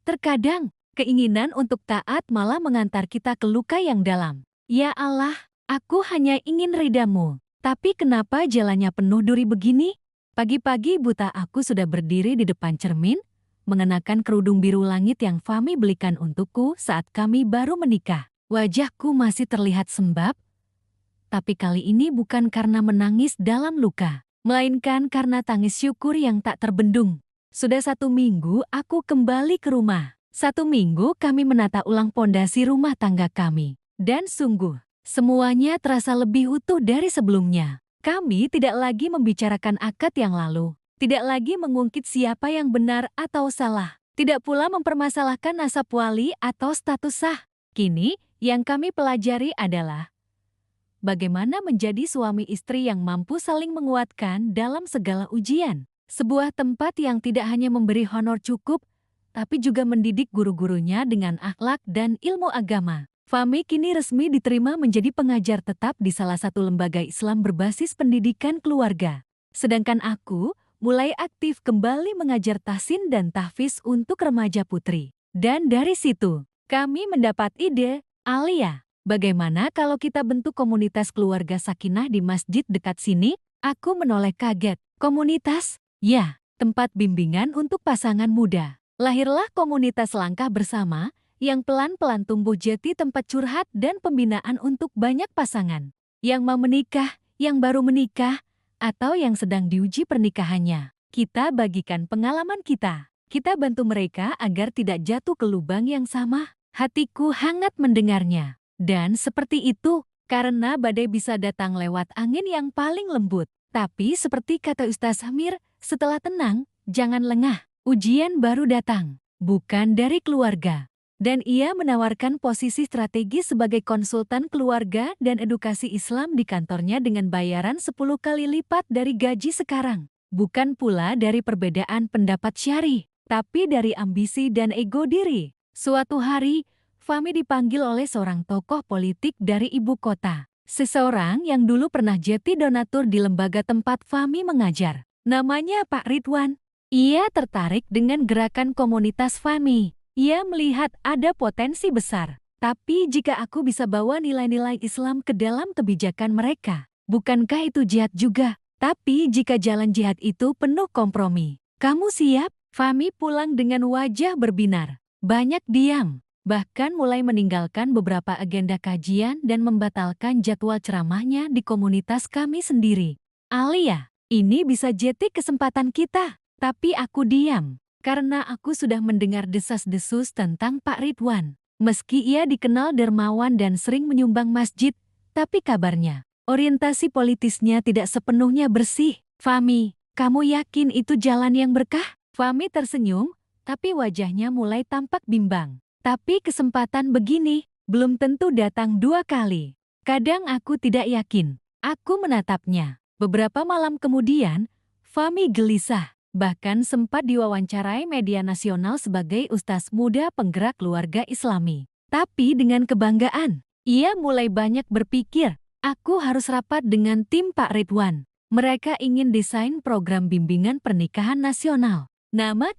Terkadang, keinginan untuk taat malah mengantar kita ke luka yang dalam. Ya Allah, aku hanya ingin ridamu. Tapi kenapa jalannya penuh duri begini? Pagi-pagi buta aku sudah berdiri di depan cermin, mengenakan kerudung biru langit yang Fahmi belikan untukku saat kami baru menikah. Wajahku masih terlihat sembab, tapi kali ini bukan karena menangis dalam luka, melainkan karena tangis syukur yang tak terbendung. Sudah 1 minggu aku kembali ke rumah. 1 minggu kami menata ulang pondasi rumah tangga kami. Dan sungguh, semuanya terasa lebih utuh dari sebelumnya. Kami tidak lagi membicarakan akad yang lalu, Tidak lagi mengungkit siapa yang benar atau salah. Tidak pula mempermasalahkan nasab wali atau status sah. Kini, yang kami pelajari adalah bagaimana menjadi suami istri yang mampu saling menguatkan dalam segala ujian. Sebuah tempat yang tidak hanya memberi honor cukup, tapi juga mendidik guru-gurunya dengan akhlak dan ilmu agama. Fahmi kini resmi diterima menjadi pengajar tetap di salah satu lembaga Islam berbasis pendidikan keluarga. Sedangkan aku mulai aktif kembali mengajar tahsin dan tahfiz untuk remaja putri. Dan dari situ, kami mendapat ide, Alia, bagaimana kalau kita bentuk komunitas keluarga sakinah di masjid dekat sini? Aku menoleh kaget. Komunitas? Ya, tempat bimbingan untuk pasangan muda. Lahirlah komunitas langkah bersama, yang pelan-pelan tumbuh jadi tempat curhat dan pembinaan untuk banyak pasangan. Yang mau menikah, yang baru menikah, atau yang sedang diuji pernikahannya. Kita bagikan pengalaman kita. Kita bantu mereka agar tidak jatuh ke lubang yang sama. Hatiku hangat mendengarnya. Dan seperti itu, karena badai bisa datang lewat angin yang paling lembut. Tapi seperti kata Ustaz Hamir, setelah tenang, jangan lengah. Ujian baru datang, bukan dari keluarga. Dan ia menawarkan posisi strategis sebagai konsultan keluarga dan edukasi Islam di kantornya dengan bayaran 10 kali lipat dari gaji sekarang. Bukan pula dari perbedaan pendapat syar'i, tapi dari ambisi dan ego diri. Suatu hari, Fahmi dipanggil oleh seorang tokoh politik dari ibu kota. Seseorang yang dulu pernah jadi donatur di lembaga tempat Fahmi mengajar. Namanya Pak Ridwan. Ia tertarik dengan gerakan komunitas Fahmi. Ia melihat ada potensi besar. Tapi jika aku bisa bawa nilai-nilai Islam ke dalam kebijakan mereka, bukankah itu jihad juga? Tapi jika jalan jihad itu penuh kompromi, kamu siap? Fahmi pulang dengan wajah berbinar. Banyak diam, bahkan mulai meninggalkan beberapa agenda kajian dan membatalkan jadwal ceramahnya di komunitas kami sendiri. Alia, ini bisa jadi kesempatan kita. Tapi aku diam. Karena aku sudah mendengar desas-desus tentang Pak Ridwan. Meski ia dikenal dermawan dan sering menyumbang masjid, tapi kabarnya, orientasi politisnya tidak sepenuhnya bersih. Fahmi, kamu yakin itu jalan yang berkah? Fahmi tersenyum, tapi wajahnya mulai tampak bimbang. Tapi kesempatan begini, belum tentu datang 2 kali. Kadang aku tidak yakin. Aku menatapnya. Beberapa malam kemudian, Fahmi gelisah. Bahkan sempat diwawancarai media nasional sebagai ustaz muda penggerak keluarga Islami. Tapi dengan kebanggaan, ia mulai banyak berpikir, aku harus rapat dengan tim Pak Ridwan. Mereka ingin desain program bimbingan pernikahan nasional. Nama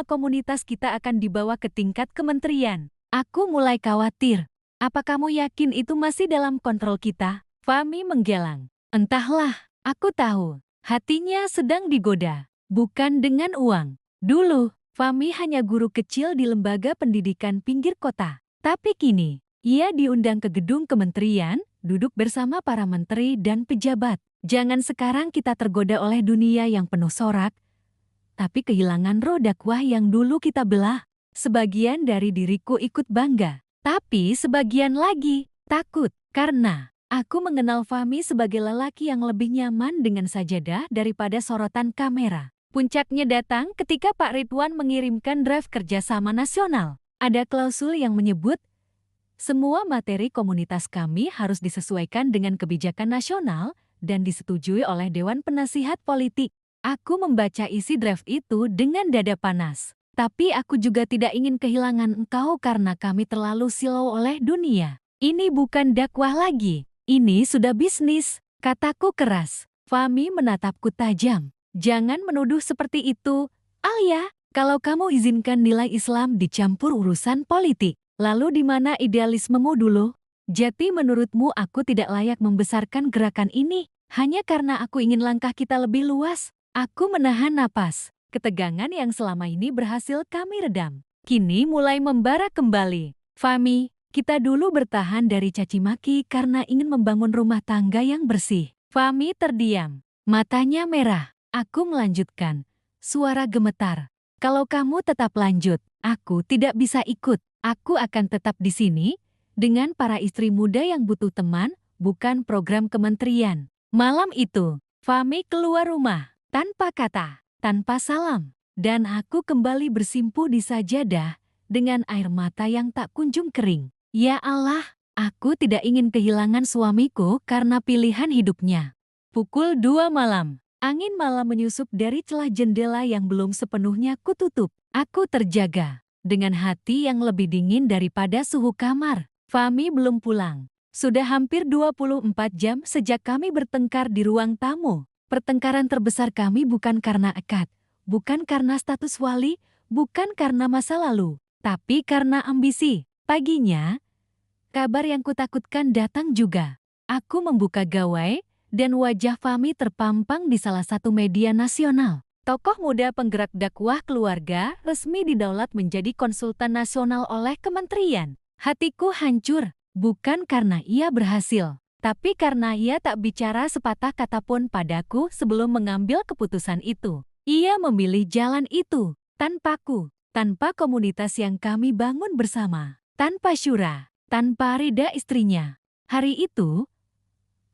komunitas kita akan dibawa ke tingkat kementerian. Aku mulai khawatir. Apa kamu yakin itu masih dalam kontrol kita? Fahmi menggelang. Entahlah, aku tahu. Hatinya sedang digoda. Bukan dengan uang. Dulu, Fahmi hanya guru kecil di lembaga pendidikan pinggir kota. Tapi kini, ia diundang ke gedung kementerian, duduk bersama para menteri dan pejabat. Jangan sekarang kita tergoda oleh dunia yang penuh sorak, tapi kehilangan roh dakwah yang dulu kita belah. Sebagian dari diriku ikut bangga, tapi sebagian lagi takut. Karena aku mengenal Fahmi sebagai lelaki yang lebih nyaman dengan sajadah daripada sorotan kamera. Puncaknya datang ketika Pak Ridwan mengirimkan draft kerjasama nasional. Ada klausul yang menyebut, semua materi komunitas kami harus disesuaikan dengan kebijakan nasional dan disetujui oleh Dewan Penasihat Politik. Aku membaca isi draft itu dengan dada panas. Tapi aku juga tidak ingin kehilangan engkau karena kami terlalu silau oleh dunia. Ini bukan dakwah lagi, ini sudah bisnis, kataku keras. Fahmi menatapku tajam. Jangan menuduh seperti itu, Alia. Kalau kamu izinkan nilai Islam dicampur urusan politik, lalu di mana idealismemu dulu? Jadi menurutmu aku tidak layak membesarkan gerakan ini, hanya karena aku ingin langkah kita lebih luas? Aku menahan napas. Ketegangan yang selama ini berhasil kami redam, kini mulai membara kembali. Fahmi, kita dulu bertahan dari caci maki karena ingin membangun rumah tangga yang bersih. Fahmi terdiam, matanya merah. Aku melanjutkan, suara gemetar. Kalau kamu tetap lanjut, aku tidak bisa ikut. Aku akan tetap di sini, dengan para istri muda yang butuh teman, bukan program kementerian. Malam itu, Fahmi keluar rumah, tanpa kata. tanpa salam. Dan aku kembali bersimpuh di sajadah dengan air mata yang tak kunjung kering. Ya Allah, aku tidak ingin kehilangan suamiku karena pilihan hidupnya. Pukul 2 malam. Angin malam menyusup dari celah jendela yang belum sepenuhnya kututup. Aku terjaga dengan hati yang lebih dingin daripada suhu kamar. Fahmi belum pulang. Sudah hampir 24 jam sejak kami bertengkar di ruang tamu. Pertengkaran terbesar kami bukan karena akad, bukan karena status wali, bukan karena masa lalu, tapi karena ambisi. Paginya, kabar yang kutakutkan datang juga. Aku membuka gawai, dan wajah Fahmi terpampang di salah satu media nasional. Tokoh muda penggerak dakwah keluarga resmi didaulat menjadi konsultan nasional oleh kementerian. Hatiku hancur. Bukan karena ia berhasil, tapi karena ia tak bicara sepatah kata pun padaku sebelum mengambil keputusan itu. Ia memilih jalan itu, tanpaku, tanpa komunitas yang kami bangun bersama, tanpa Syura, tanpa Rida istrinya. Hari itu,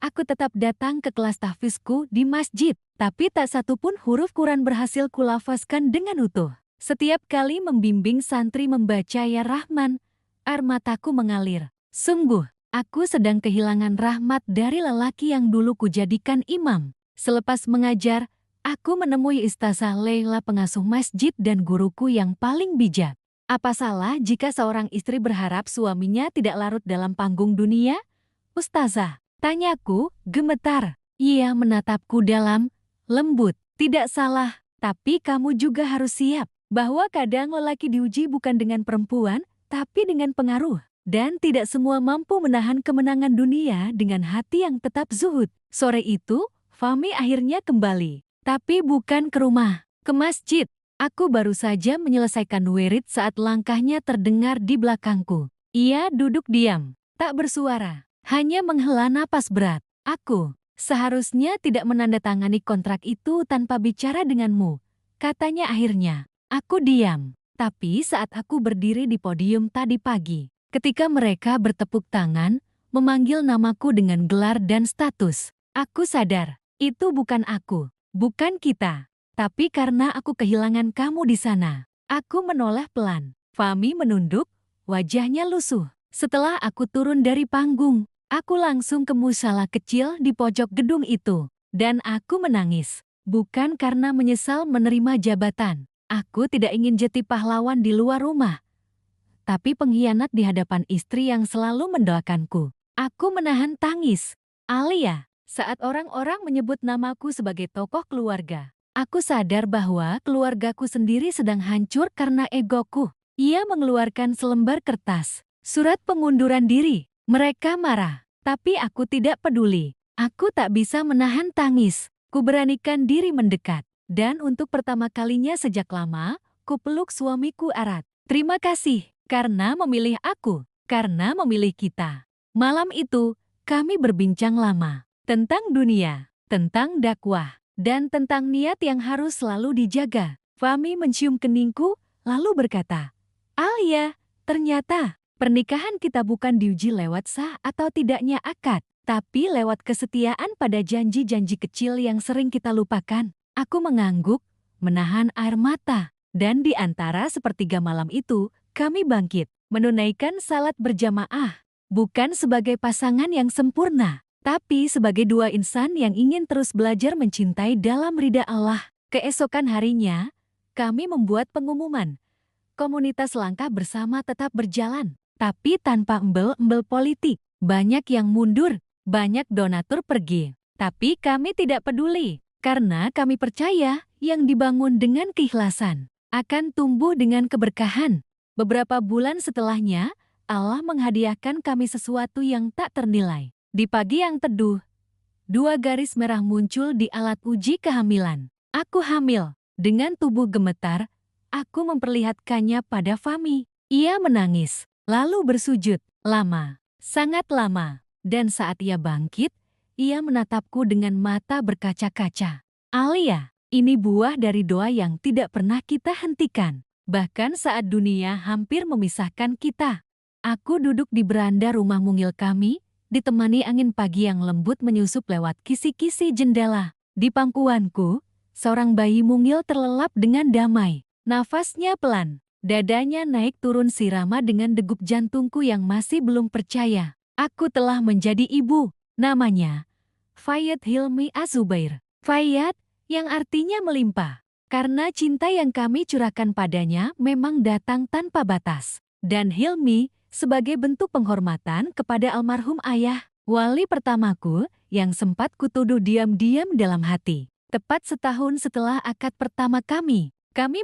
aku tetap datang ke kelas tahfizku di masjid, tapi tak satu pun huruf Quran berhasil kulafazkan dengan utuh. Setiap kali membimbing santri membaca Ya Rahman, air mataku mengalir. Sungguh, aku sedang kehilangan rahmat dari lelaki yang dulu kujadikan imam. Selepas mengajar, aku menemui Ustazah Leila pengasuh masjid dan guruku yang paling bijak. Apa salah jika seorang istri berharap suaminya tidak larut dalam panggung dunia? Ustazah, tanyaku, gemetar. Ia menatapku dalam, lembut. Tidak salah, tapi kamu juga harus siap bahwa kadang lelaki diuji bukan dengan perempuan, tapi dengan pengaruh. Dan tidak semua mampu menahan kemenangan dunia dengan hati yang tetap zuhud. Sore itu, Fahmi akhirnya kembali. Tapi bukan ke rumah, ke masjid. Aku baru saja menyelesaikan wirid saat langkahnya terdengar di belakangku. Ia duduk diam, tak bersuara, hanya menghela napas berat. Aku seharusnya tidak menandatangani kontrak itu tanpa bicara denganmu, katanya akhirnya. Aku diam, tapi saat aku berdiri di podium tadi pagi, ketika mereka bertepuk tangan, memanggil namaku dengan gelar dan status, aku sadar, itu bukan aku, bukan kita. Tapi karena aku kehilangan kamu di sana, aku menoleh pelan. Fahmi menunduk, wajahnya lusuh. Setelah aku turun dari panggung, aku langsung ke musala kecil di pojok gedung itu. Dan aku menangis, bukan karena menyesal menerima jabatan. Aku tidak ingin jadi pahlawan di luar rumah, tapi pengkhianat di hadapan istri yang selalu mendoakanku. Aku menahan tangis. Alia, saat orang-orang menyebut namaku sebagai tokoh keluarga, aku sadar bahwa keluargaku sendiri sedang hancur karena egoku. Ia mengeluarkan selembar kertas, surat pengunduran diri. Mereka marah, tapi aku tidak peduli. Aku tak bisa menahan tangis. Kuberanikan diri mendekat. Dan untuk pertama kalinya sejak lama, kupeluk suamiku erat. Terima kasih. Karena memilih aku, karena memilih kita. Malam itu, kami berbincang lama tentang dunia, tentang dakwah, dan tentang niat yang harus selalu dijaga. Fahmi mencium keningku, lalu berkata, Alia, ternyata pernikahan kita bukan diuji lewat sah atau tidaknya akad, tapi lewat kesetiaan pada janji-janji kecil yang sering kita lupakan. Aku mengangguk, menahan air mata, dan di antara sepertiga malam itu, kami bangkit, menunaikan salat berjamaah, bukan sebagai pasangan yang sempurna, tapi sebagai dua insan yang ingin terus belajar mencintai dalam ridha Allah. Keesokan harinya, kami membuat pengumuman. Komunitas langkah bersama tetap berjalan, tapi tanpa embel-embel politik. Banyak yang mundur, banyak donatur pergi. Tapi kami tidak peduli, karena kami percaya yang dibangun dengan keikhlasan akan tumbuh dengan keberkahan. Beberapa bulan setelahnya, Allah menghadiahkan kami sesuatu yang tak ternilai. Di pagi yang teduh, 2 garis merah muncul di alat uji kehamilan. Aku hamil. Dengan tubuh gemetar, aku memperlihatkannya pada Fahmi. Ia menangis, lalu bersujud, lama, sangat lama. Dan saat ia bangkit, ia menatapku dengan mata berkaca-kaca. Alia, ini buah dari doa yang tidak pernah kita hentikan. Bahkan saat dunia hampir memisahkan kita. Aku duduk di beranda rumah mungil kami, ditemani angin pagi yang lembut menyusup lewat kisi-kisi jendela. Di pangkuanku, Seorang bayi mungil terlelap dengan damai. Nafasnya pelan. Dadanya naik turun sirama dengan degup jantungku yang masih belum percaya. Aku telah menjadi ibu. Namanya Fayyad Hilmi Az-Zubair. Fayyad, yang artinya melimpah. Karena cinta yang kami curahkan padanya memang datang tanpa batas. Dan Hilmi, sebagai bentuk penghormatan kepada almarhum ayah, wali pertamaku, yang sempat kutuduh diam-diam dalam hati. Tepat setahun setelah akad pertama kami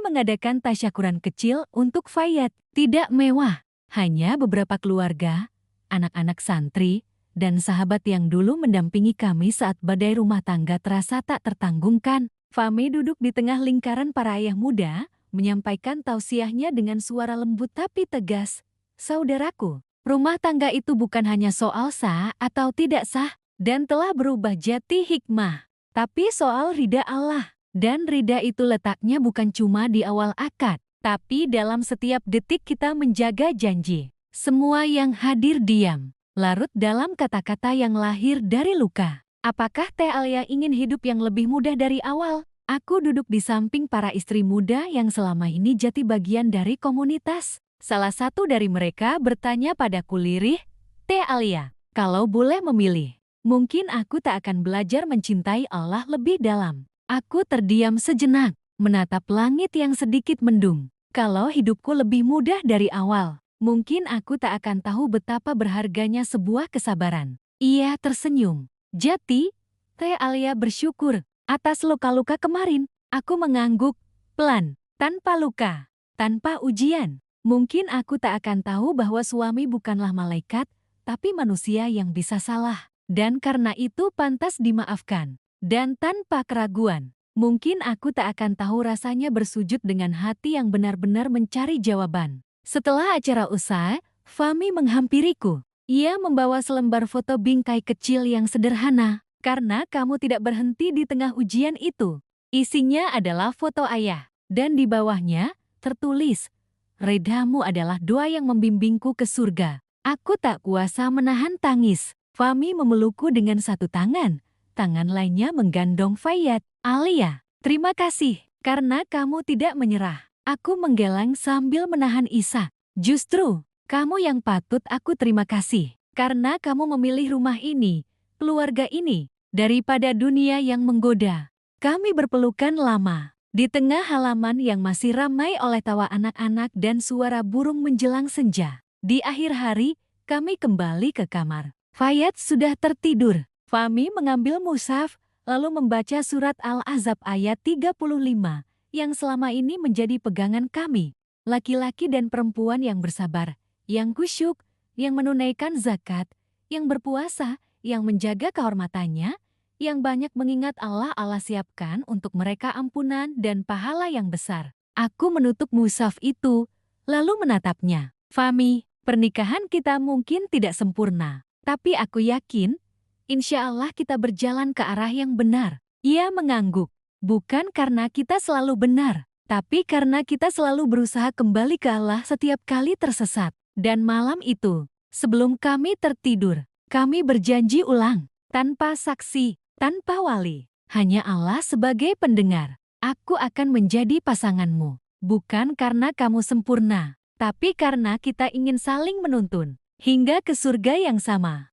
mengadakan tasyakuran kecil untuk Fayyad. Tidak mewah, hanya beberapa keluarga, anak-anak santri, dan sahabat yang dulu mendampingi kami saat badai rumah tangga terasa tak tertanggungkan. Fami duduk di tengah lingkaran para ayah muda, menyampaikan tausiahnya dengan suara lembut tapi tegas. Saudaraku, rumah tangga itu bukan hanya soal sah atau tidak sah, dan telah berubah jati hikmah, tapi soal ridha Allah. Dan ridha itu letaknya bukan cuma di awal akad, tapi dalam setiap detik kita menjaga janji. Semua yang hadir diam, larut dalam kata-kata yang lahir dari luka. Apakah Teh Alia ingin hidup yang lebih mudah dari awal? Aku duduk di samping para istri muda yang selama ini jadi bagian dari komunitas. Salah satu dari mereka bertanya padaku lirih, Teh Alia, kalau boleh memilih, mungkin aku tak akan belajar mencintai Allah lebih dalam. Aku terdiam sejenak, menatap langit yang sedikit mendung. Kalau hidupku lebih mudah dari awal, mungkin aku tak akan tahu betapa berharganya sebuah kesabaran. Ia tersenyum. Jati, Teh Alia bersyukur atas luka-luka kemarin. Aku mengangguk, pelan, tanpa luka, tanpa ujian. Mungkin aku tak akan tahu bahwa suami bukanlah malaikat, tapi manusia yang bisa salah. Dan karena itu pantas dimaafkan. Dan tanpa keraguan, mungkin aku tak akan tahu rasanya bersujud dengan hati yang benar-benar mencari jawaban. Setelah acara usai, Fami menghampiriku. Ia membawa selembar foto bingkai kecil yang sederhana. Karena kamu tidak berhenti di tengah ujian itu. Isinya adalah foto ayah. Dan di bawahnya tertulis, "Ridhamu adalah doa yang membimbingku ke surga." Aku tak kuasa menahan tangis. Fami memelukku dengan satu tangan. Tangan lainnya menggendong Fayyad. Alia, terima kasih karena kamu tidak menyerah. Aku menggeleng sambil menahan isak. Justru, kamu yang patut aku terima kasih. Karena kamu memilih rumah ini, keluarga ini, daripada dunia yang menggoda. Kami berpelukan lama, di tengah halaman yang masih ramai oleh tawa anak-anak dan suara burung menjelang senja. Di akhir hari, kami kembali ke kamar. Fayyad sudah tertidur. Fami mengambil mushaf, lalu membaca surat Al-Ahzab ayat 35, yang selama ini menjadi pegangan kami. Laki-laki dan perempuan yang bersabar, yang khusyuk, yang menunaikan zakat, yang berpuasa, yang menjaga kehormatannya, yang banyak mengingat Allah siapkan untuk mereka ampunan dan pahala yang besar. Aku menutup mushaf itu, lalu menatapnya. Fami, pernikahan kita mungkin tidak sempurna, tapi aku yakin, insya Allah kita berjalan ke arah yang benar. Ia mengangguk. Bukan karena kita selalu benar, tapi karena kita selalu berusaha kembali ke Allah setiap kali tersesat. Dan malam itu, sebelum kami tertidur, kami berjanji ulang. Tanpa saksi, tanpa wali, hanya Allah sebagai pendengar. Aku akan menjadi pasanganmu. Bukan karena kamu sempurna, tapi karena kita ingin saling menuntun hingga ke surga yang sama.